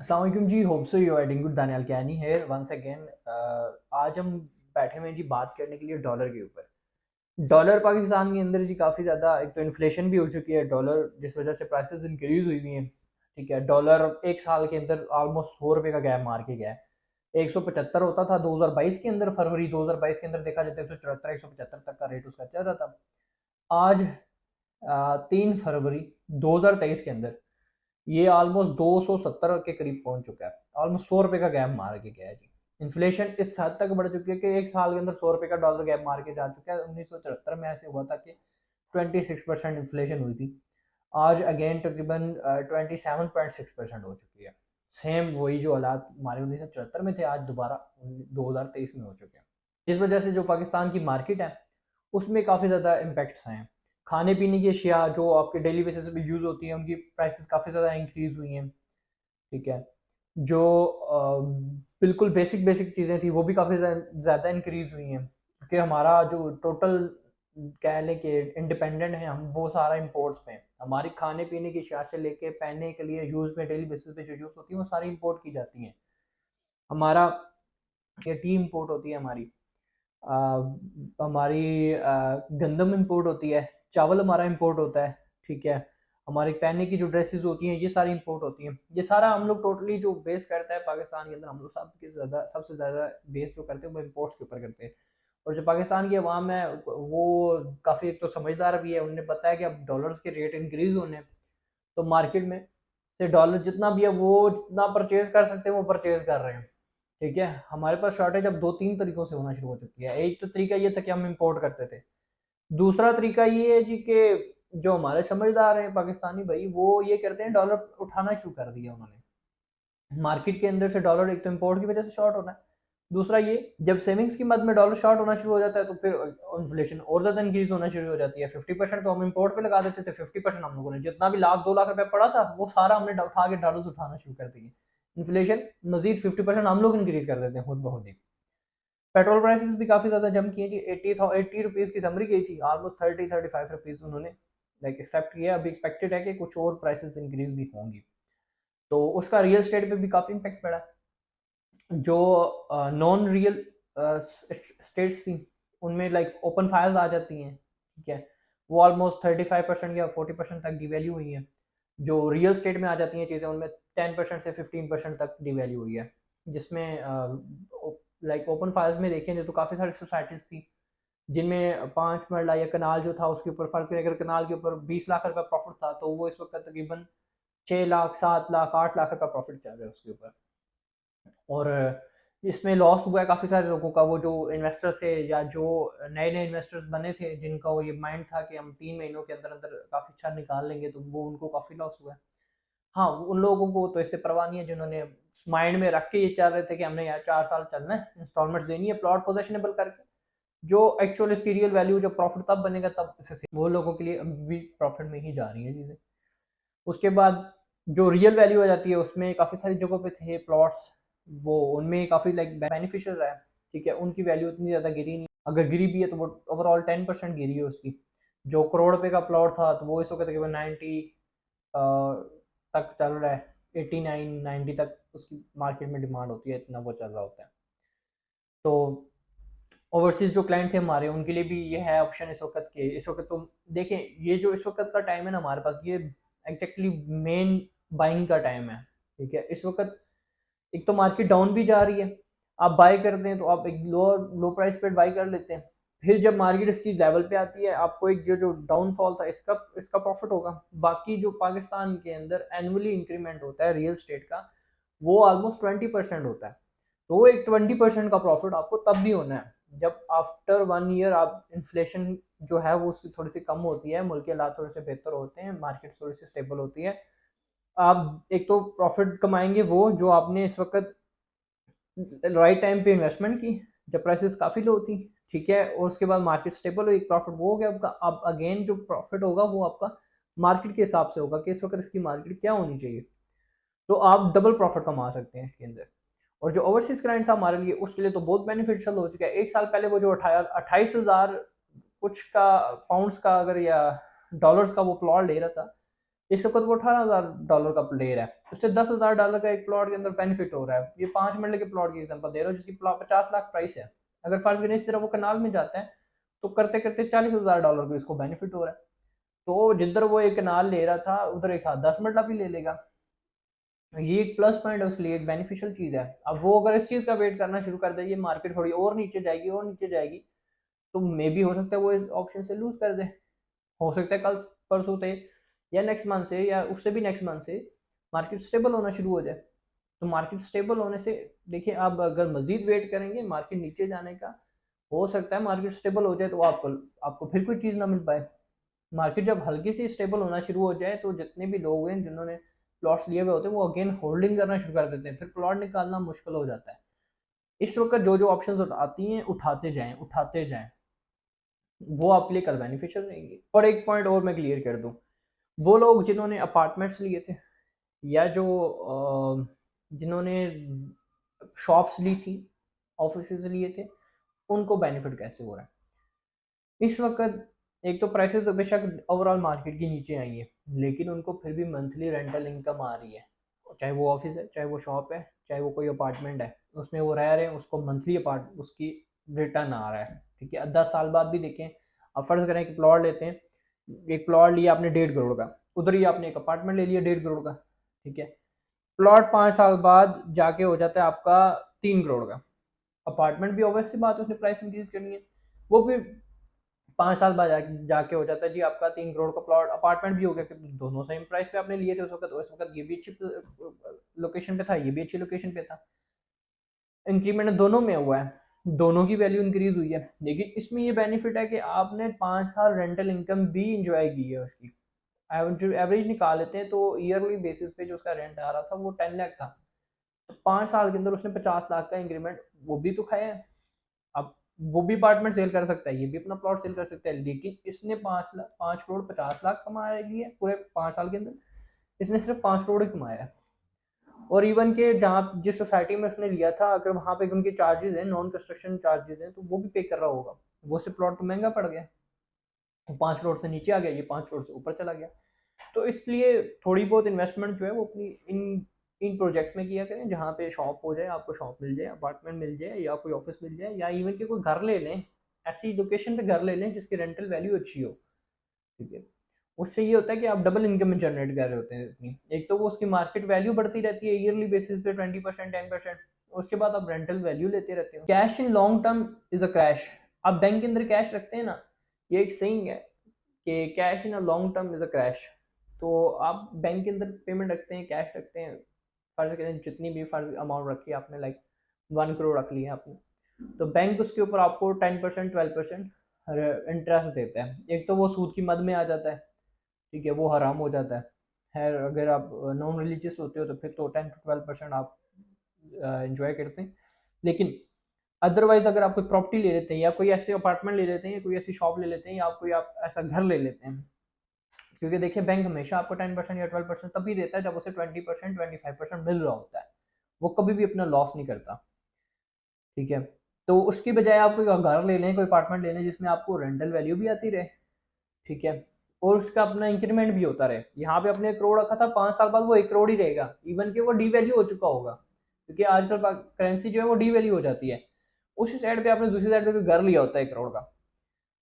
अस्सलाम वालेकुम जी, hope so you are doing good. Daniyal Kiyani here once again. आज हम बैठे हुए हैं जी बात करने के लिए डॉलर के ऊपर। डॉलर पाकिस्तान के अंदर जी काफ़ी ज़्यादा, एक तो इन्फ्लेशन भी हो चुकी है, डॉलर जिस वजह से प्राइसेस इंक्रीज हुई हुई हैं। ठीक है, डॉलर एक साल के अंदर ऑलमोस्ट 100 रुपये का गैप मार के गया है। 175 होता था 2022 के अंदर, फरवरी 2022 के अंदर देखा जाता है 174 175 तक का रेट उसका चल रहा था। आज 3 फरवरी 2023 के अंदर ये ऑलमोस्ट 270 के करीब पहुंच चुका है। ऑलमोस्ट 100 रुपये का गैप मार के गया है जी। इन्फ्लेशन इस हद तक बढ़ चुकी है कि एक साल के अंदर 100 रुपये का डॉलर गैप मार के जा चुका है। 1974 में ऐसे हुआ था कि 26% इन्फ्लेशन हुई थी। आज अगेन तकरीबन 27.6% हो चुकी है। सेम वही जो हालात हमारे 1974 में थे, आज दोबारा 2023 में हो चुके हैं। जिस वजह से जो पाकिस्तान की मार्केट है उसमें काफ़ी ज़्यादा इम्पैक्ट्स हैं। खाने पीने की अशिया जो आपके डेली बेसिस पे यूज़ होती हैं उनकी प्राइसेस काफ़ी ज़्यादा इंक्रीज़ हुई हैं। ठीक है, जो बिल्कुल बेसिक बेसिक चीज़ें थी वो भी काफ़ी ज़्यादा इंक्रीज़ हुई हैं, क्योंकि हमारा जो टोटल कह लें कि इंडिपेंडेंट है हम, वो सारा इंपोर्ट्स पे है। हमारी खाने पीने की अशिया से लेके पहनने के लिए यूज़ में डेली बेसिस पे जो यूज़ होती है वो सारी इंपोर्ट की जाती हैं। हमारा ये टी इंपोर्ट होती है हमारी, अ, हमारी गंदम इंपोर्ट होती है, चावल हमारा इंपोर्ट होता है। ठीक है, हमारे पहनने की जो ड्रेसेस होती हैं ये सारी इंपोर्ट होती हैं। ये सारा हम लोग टोटली जो बेस करता है पाकिस्तान के अंदर, हम लोग सबसे ज़्यादा बेस जो करते हैं वो इम्पोर्ट्स के ऊपर करते हैं। और जो पाकिस्तान की अवाम है वो काफ़ी एक तो समझदार भी है, उन्हें पता है कि अब डॉलर्स के रेट इंक्रीज होने हैं, तो मार्केट में से डॉलर जितना भी है वो जितना परचेज कर सकते हैं वो परचेज कर रहे हैं। ठीक है, हमारे पास शॉर्टेज अब 2-3 तरीकों से होना शुरू हो चुकी है। एक तो तरीका ये था कि हम इंपोर्ट करते थे। दूसरा तरीका ये है जी कि जो हमारे समझदार हैं पाकिस्तानी भाई, वो ये करते हैं, डॉलर उठाना शुरू कर दिया उन्होंने। मार्केट के अंदर से डॉलर एक तो इम्पोर्ट की वजह से शॉर्ट होना है। दूसरा ये, जब सेविंग्स की मद में डॉलर शॉर्ट होना शुरू हो जाता है तो फिर इन्फ्लेशन और ज़्यादा इंक्रीज होना शुरू हो जाती है। 50% तो हम इम्पोर्ट पे लगा देते थे, 50% हम लोगों ने जितना भी 1-2 लाख रुपया पड़ा था वो सारा हमने उठा के डॉलर उठाना शुरू कर दिए। इन्फ्लेशन मजीद 50% हम लोग इंक्रीज कर देते हैं खुद ब खुद ही। पेट्रोल प्राइसेस भी काफ़ी ज़्यादा जंप किए जी। 80 रुपीज़ की समरी गई थी, ऑलमोस्ट 30-35 रुपीज़ उन्होंने लाइक एक्सेप्ट किया। अभी एक्सपेक्टेड है कि कुछ और प्राइसेस इंक्रीज भी होंगी, तो उसका रियल स्टेट पे भी काफ़ी इम्पेक्ट पड़ा। जो नॉन रियल स्टेट्स थी उनमें लाइक ओपन फायर्स आ जाती हैं। ठीक है, वो ऑलमोस्ट 35% या 40% तक डिवैल्यू हुई हैं। जो रियल स्टेट में आ जाती हैं चीज़ें उनमें 10% से 15% तक डिवैल्यू हुई है। जिसमें लाइक ओपन फायर्स में देखें तो काफ़ी सारी सोसाइटीज़ थी जिनमें 5 मरला या कनाल जो था उसके ऊपर फर्ज करें, अगर कनाल के ऊपर 20 लाख रुपया प्रॉफिट था तो वो इस वक्त तकरीबन 6 लाख 7 लाख 8 लाख रुपया प्रॉफिट चल रहा है उसके ऊपर। और इसमें लॉस हुआ है काफ़ी सारे लोगों का। वो जो इन्वेस्टर थे या जो नए नए इन्वेस्टर्स बने थे जिनका वो ये माइंड था कि हम 3 महीनों के अंदर अंदर काफ़ी अच्छा निकाल लेंगे, तो वो उनको काफ़ी लॉस हुआ है। हाँ, उन लोगों को तो इससे परवाह नहीं है जिन्होंने माइंड में रख के ये चाह रहे थे कि हमने यार 4 साल चलना है, इंस्टॉलमेंट देनी है प्लॉट पोजेशनेबल करके। जो एक्चुअल इसकी रियल वैल्यू जब प्रॉफिट तब बनेगा तब इसे वो लोगों के लिए अभी भी प्रॉफिट में ही जा रही है चीज़ें। उसके बाद जो रियल वैल्यू आ जाती है उसमें काफ़ी सारी जगहों पे थे प्लॉट्स, वो उनमें काफ़ी लाइक बेनिफिशियल रहा है। ठीक है, उनकी वैल्यू इतनी ज़्यादा गिरी नहीं, अगर गिरी भी है तो वो ओवरऑल 10% गिरी है उसकी। जो करोड़ रुपए का प्लॉट था तो वो इस वक्त तकरीबन 90 तक चल रहा है। 89-90 तक उसकी मार्केट में डिमांड होती है, इतना वो चल रहा होता है। तो ओवरसीज जो क्लाइंट थे हमारे उनके लिए भी ये है ऑप्शन इस वक्त के। इस वक्त तो देखें, ये जो इस वक्त का टाइम है ना हमारे पास, ये एग्जैक्टली मेन बाइंग का टाइम है। ठीक है, इस वक्त एक तो मार्केट डाउन भी जा रही है, आप बाय करते हैं तो आप एक लो प्राइस पे बाय कर लेते हैं। फिर जब मार्केट इसकी लेवल पे आती है आपको एक जो जो डाउनफॉल था इसका इसका प्रॉफिट होगा। बाकी जो पाकिस्तान के अंदर एनुअली इंक्रीमेंट होता है रियल स्टेट का, वो ऑलमोस्ट 20% होता है। तो वो एक 20% का प्रॉफिट आपको तब भी होना है जब आफ्टर 1 ईयर आप इन्फ्लेशन जो है वो उसकी थोड़ी सी कम होती है, मुल्क के हालात थोड़े से बेहतर होते हैं, मार्केट थोड़ी सी स्टेबल होती है। आप एक तो प्रॉफिट कमाएंगे वो जो आपने इस वक्त राइट टाइम पे इन्वेस्टमेंट की जब प्राइसेस काफ़ी लो थी। ठीक है, और उसके बाद मार्केट स्टेबल हुई, प्रॉफिट वो हो गया आपका। अब अगेन जो प्रॉफिट होगा वो आपका मार्केट के हिसाब से होगा कि इस वक्त इसकी मार्केट क्या होनी चाहिए, तो आप डबल प्रॉफिट कमा सकते हैं इसके अंदर। और जो ओवरसीज क्लाइंट था हमारे लिए उसके लिए तो बहुत बेनिफिशियल हो चुका है। एक साल पहले वो जो 28,000 कुछ का पाउंड्स का अगर या डॉलर्स का वो प्लॉट ले रहा था, इस वक्त वो $18,000 का ले रहा है, उससे $10,000 का एक प्लॉट के अंदर बेनिफिट हो रहा है। ये 5 मरले के प्लॉट की एग्जांपल दे रहा हूँ जिसकी 50 लाख प्राइस है। अगर फर्ज करें इस तरह वो कनाल में जाता है तो करते करते $40,000 को इसको बेनिफिट हो रहा है। तो जिधर वो एक कनाल ले रहा था उधर एक साथ 10 मरला भी ले लेगा। ये एक प्लस पॉइंट है उसके लिए, एक बेनिफिशियल चीज़ है। अब वो अगर इस चीज़ का वेट करना शुरू कर दे, ये मार्केट थोड़ी और नीचे जाएगी और नीचे जाएगी, तो मे भी हो सकता है वो इस ऑप्शन से लूज कर दे। हो सकता है कल परसों से या नेक्स्ट मंथ से या उससे भी नेक्स्ट मंथ से मार्केट स्टेबल होना शुरू हो जाए। तो मार्केट स्टेबल होने से देखिए, आप अगर मजीद वेट करेंगे मार्केट नीचे जाने का, हो सकता है मार्केट स्टेबल हो जाए तो आपको आपको फिर कोई चीज़ ना मिल पाए। मार्केट जब हल्की सी स्टेबल होना शुरू हो जाए तो जितने भी लोग हैं जिन्होंने प्लॉट्स लिए हुए होते हैं वो अगेन होल्डिंग करना शुरू कर देते हैं, फिर प्लॉट निकालना मुश्किल हो जाता है। इस वक्त जो जो ऑप्शंस आती हैं उठाते जाएं उठाते जाएं, वो आपके लिए कल बेनिफिशियल रहेंगे। और एक पॉइंट और मैं क्लियर कर दूं, वो लोग जिन्होंने अपार्टमेंट्स लिए थे या जो जिन्होंने शॉप्स ली थी, ऑफिस लिए थे, उनको बेनिफिट कैसे हो रहा है इस वक्त। एक तो प्राइसेस बेशक ओवरऑल मार्केट के नीचे आई है, लेकिन उनको फिर भी मंथली रेंटल इनकम आ रही है। चाहे वो ऑफिस है, चाहे वो शॉप है, चाहे वो कोई अपार्टमेंट है, उसमें वो रह रहे हैं, उसको मंथली अपार्ट उसकी रिटर्न आ रहा है। ठीक है, 10 साल बाद भी देखें, अब फर्ज करें कि प्लॉट लेते हैं, एक प्लॉट लिया आपने 1.5 करोड़ का, उधर ही आपने एक अपार्टमेंट ले लिया 1.5 करोड़ का। ठीक है, प्लॉट 5 साल बाद जाके हो जाता है आपका 3 करोड़ का। अपार्टमेंट भी ऑब्वियस सी बात है उसने प्राइस इंक्रीज करनी है, वो भी 5 साल बाद जाके हो जाता है जी आपका 3 करोड़ का प्लॉट। अपार्टमेंट भी हो गया, क्योंकि दोनों सेम प्राइस पे आपने लिए थे उस वक्त ये भी अच्छी लोकेशन पे था, ये भी अच्छी लोकेशन पे था। इंक्रीमेंट दोनों में हुआ है, दोनों की वैल्यू इंक्रीज हुई है। लेकिन इसमें ये बेनिफिट है कि आपने 5 साल रेंटल इनकम भी इंजॉय की है उसकी। जो एवरेज निकाल लेते हैं तो ईयरली बेसिस पे जो उसका रेंट आ रहा था वो 10 लाख था, तो 5 साल के अंदर उसने 50 लाख का इंक्रीमेंट वो भी तो खाया है। अब वो भी अपार्टमेंट सेल कर सकता है, ये भी अपना प्लॉट सेल कर सकता है, लेकिन इसने 5 लाख 5 करोड़ 50 लाख कमाया है पूरे 5 साल के अंदर। इसने सिर्फ 5 करोड़ ही कमाया है। और इवन के जहाँ जिस सोसाइटी में उसने लिया था, अगर वहाँ पे उनके चार्जेस हैं, नॉन कंस्ट्रक्शन चार्जेस हैं, तो वो भी पे कर रहा होगा। वो से प्लॉट तो महंगा पड़ गया, 5 करोड़ से नीचे आ गया, ये 5 करोड़ से ऊपर चला गया। तो इसलिए थोड़ी बहुत इन्वेस्टमेंट जो है वो अपनी इन इन प्रोजेक्ट्स में किया करें, जहाँ पे शॉप हो जाए, आपको शॉप मिल जाए, अपार्टमेंट मिल जाए, या कोई ऑफिस मिल जाए, या इवन के कोई घर ले लें, ऐसी लोकेशन पे घर ले लें जिसकी रेंटल वैल्यू अच्छी हो। ठीक है, उससे ये होता है कि आप डबल इनकम जनरेट कर रहे होते हैं अपनी। एक तो वो उसकी मार्केट वैल्यू बढ़ती रहती है ईयरली बेसिस पे 20% 10%, उसके बाद आप रेंटल वैल्यू लेते रहते हो। Cash in long term is a crash. आप बैंक के अंदर कैश रखते हैं ना, ये एक सेइंग है कि cash in a long term is a crash. तो आप बैंक के अंदर पेमेंट रखते हैं, कैश रखते हैं, फर्ज करें जितनी भी फर्ज अमाउंट रखी है आपने, लाइक 1 करोड़ रख लिया आपने, तो बैंक उसके ऊपर आपको 10% 12% इंटरेस्ट देता है। एक तो वो सूद की मद में आ जाता है, ठीक है, वो हराम हो जाता है। अगर आप नॉन रिलीजियस होते हो तो फिर तो 10 to 12% आप इंजॉय करते हैं। लेकिन अदरवाइज अगर आप कोई प्रॉपर्टी ले लेते हैं, या कोई ऐसे अपार्टमेंट ले लेते हैं, या कोई ऐसी शॉप ले लेते हैं, या कोई आप ऐसा घर ले लेते हैं, क्योंकि देखिए बैंक हमेशा आपको 10% या 12% तभी देता है जब उसे 20% 25% मिल रहा होता है, वो कभी भी अपना लॉस नहीं करता। ठीक है, तो उसकी बजाय आप कोई घर ले लें, कोई अपार्टमेंट ले लें जिसमें आपको रेंटल वैल्यू भी आती रहे। ठीक है, और उसका अपना इंक्रीमेंट भी होता रहे। यहाँ पे अपने 1 करोड़ रखा था, 5 साल बाद वो 1 करोड़ ही रहेगा, इवन कि वो डी वैल्यू हो चुका होगा, क्योंकि आजकल करेंसी जो है वो डी वैल्यू हो जाती है। उसी साइड पे आपने दूसरी साइड पे घर लिया होता है 1 करोड़ का,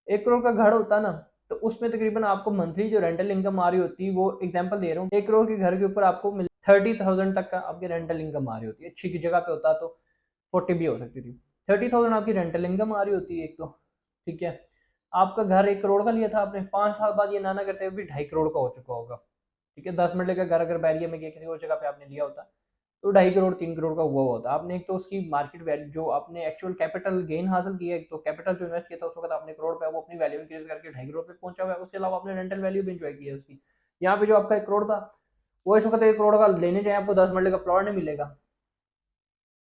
1 करोड़ का घर होता ना, तो उसमें तकरीबन आपको मंथली जो रेंटल इनकम आ रही होती है, वो एग्जाम्पल दे रहा हूँ, 1 करोड़ के घर के ऊपर आपको 30,000 तक का आपकी रेंटल इनकम आ रही होती है। अच्छी की जगह पे होता तो 40 भी हो सकती थी। 30,000 आपकी रेंटल इनकम आ रही होती है एक तो। ठीक है, आपका घर 1 करोड़ का लिया था आपने, 5 साल बाद ये नाना करते हुए भी 2.5 करोड़ का हो चुका होगा। ठीक है, 10 मरले का घर अगर बैरिया में किसी और जगह पे आपने लिया होता तो 2.5 करोड़ 3 करोड़ का हुआ होता। आपने एक तो उसकी मार्केट वैल्यू जो आपने एक्चुअल कैपिटल गेन हासिल किया, एक तो कैपिटल जो इन्वेस्ट किया था उस वक्त आपने करोड़ पे, वो अपनी वैल्यू इंक्रीज करके 2.5 करोड़ पे पहुंचा हुआ है। उसके अलावा आपने रेंटल वैल्यू भी इंजॉय की है उसकी। यहाँ पे जो आपका 1 करोड़ था, वो इस वक्त 1 करोड़ का लेने जाए आपको 10 मरले का प्लॉट नहीं मिलेगा।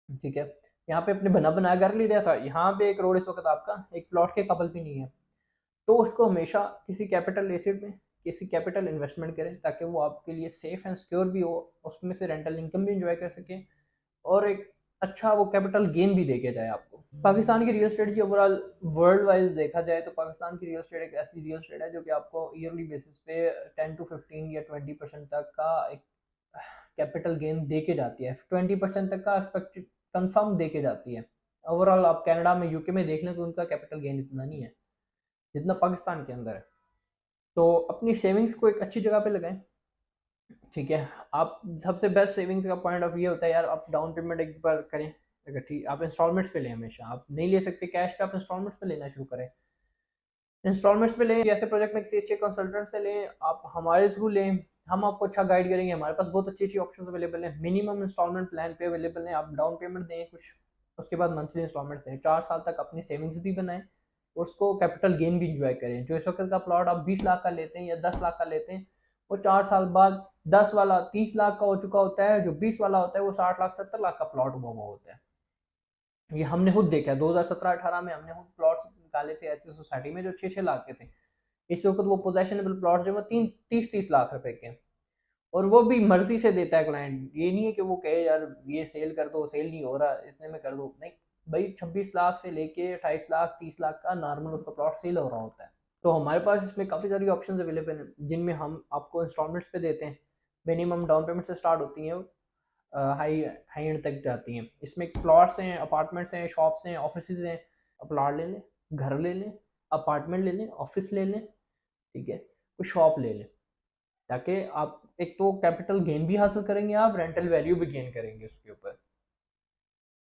ठीक है, यहाँ पे अपने बना बनाया घर ले लिया था, यहाँ पे 1 करोड़ इस वक्त आपका एक प्लॉट के कपल भी नहीं है। तो उसको हमेशा किसी कैपिटल एसेट में, किसी कैपिटल इन्वेस्टमेंट करें, ताकि वो आपके लिए सेफ एंड सिक्योर भी हो, उसमें से रेंटल इनकम भी इंजॉय कर सके, और एक अच्छा वो कैपिटल गेन भी देके जाए आपको। पाकिस्तान की रियल एस्टेट की ओवरऑल वर्ल्ड वाइज देखा जाए तो पाकिस्तान की रियल एस्टेट एक ऐसी रियल एस्टेट है जो कि आपको ईयरली बेसिस पे 10 to 15 या 20% तक का एक कैपिटल गेन दे के जाती है। 20% तक का एक्सपेक्टेड कंफर्म दे के जाती है। ओवरऑल आप कनाडा में, यूके में देख लें तो उनका कैपिटल गेन इतना नहीं है जितना पाकिस्तान के अंदर है। तो अपनी सेविंग्स को एक अच्छी जगह पे लगाएं। ठीक है, आप सबसे बेस्ट सेविंग्स का पॉइंट ऑफ ये होता है यार, आप डाउन पेमेंट एक बार करें। अगर ठीक आप इंस्टॉलमेंट्स पे लें, हमेशा आप नहीं ले सकते कैश पे, आप इंस्टॉलमेंट्स पे लेना शुरू करें। इंस्टॉलमेंट्स पे लें, ऐसे प्रोजेक्ट में किसी अच्छे कंसल्टेंट से लें, आप हमारे थ्रू लें, हम आपको अच्छा गाइड करेंगे। हमारे पास बहुत अच्छी अच्छी ऑप्शन अवेलेबल हैं, मिनिमम इंस्टॉलमेंट प्लान पे अवेलेबल हैं। आप डाउन पेमेंट दें कुछ, उसके बाद मंथली इंस्टॉलमेंट दें, 4 साल तक अपनी सेविंग्स भी बनाएं और उसको कैपिटल गेन भी इंजॉय करें। जो इस वक्त का प्लॉट आप 20 लाख का लेते हैं या 10 लाख का लेते हैं, वो 4 साल बाद 10 वाला 30 लाख का हो चुका होता है। जो 20 वाला होता है वो 60 लाख 70 लाख का प्लॉट हुआ हुआ होता है। ये हमने खुद देखा है, 2017-18 में हमने खुद प्लॉट्स निकाले थे ऐसी सोसाइटी में जो 6-6 लाख के थे। इस वक्त वो पोजेशनेबल प्लॉट जो है 30-30 लाख रुपए के हैं। और वो भी मर्जी से देता है क्लाइंट, ये नहीं है कि वो कहे यार ये सेल कर दो, सेल नहीं हो रहा इतने में कर दो, नहीं भाई। 26 लाख से लेके 28 लाख 30 लाख का नॉर्मल उसका प्लॉट सेल हो रहा होता है। तो हमारे पास इसमें काफ़ी सारी ऑप्शंस अवेलेबल हैं जिनमें हम आपको इंस्टॉलमेंट्स पे देते हैं। मिनिमम डाउन पेमेंट से स्टार्ट होती हैं, हाई हाई एंड तक जाती हैं। इसमें प्लॉट्स हैं, अपार्टमेंट्स हैं, शॉप्स हैं, ऑफिस हैं। आप प्लॉट ले लें, घर ले लें, अपार्टमेंट ले लें, ऑफिस ले लें, ठीक है, कोई शॉप ले लें, ताकि आप एक तो कैपिटल गेन भी हासिल करेंगे, आप रेंटल वैल्यू भी गेन करेंगे उसके ऊपर।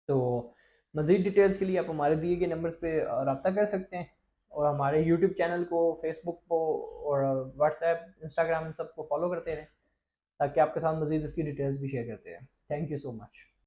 तो मज़ीद डिटेल्स के लिए आप हमारे दिए गए नंबर पे रब्ता कर सकते हैं, और हमारे यूट्यूब चैनल को, फेसबुक को और व्हाट्सएप, इंस्टाग्राम सबको फॉलो करते रहें, ताकि आपके साथ मज़ीद इसकी डिटेल्स भी शेयर करते हैं। Thank you so much.